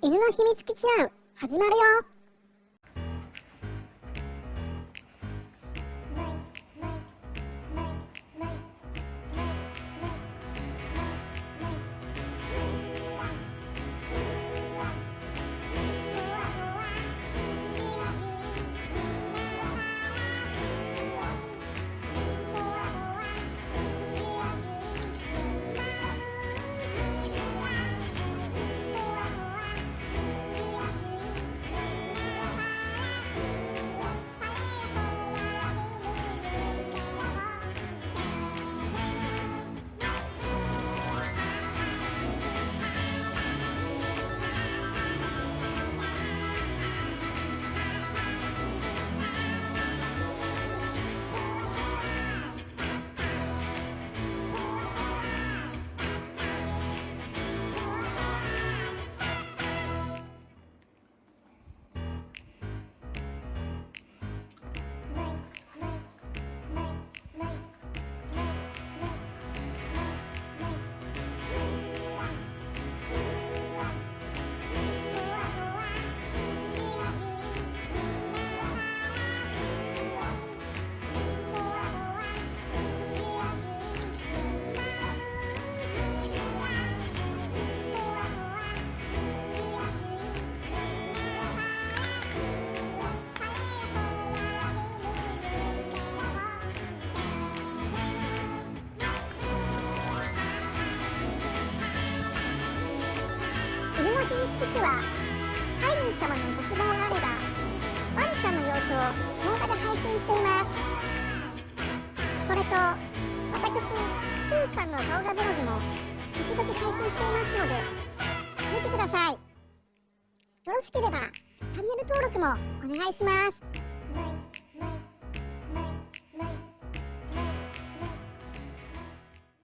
犬の秘密基地ナウ始まるよ。犬の秘密基地は飼い主様のご希望があればワンちゃんの様子を動画で配信しています。それと私プーさんの動画ブログも時々配信していますので見てください。よろしければチャンネル登録もお願いします。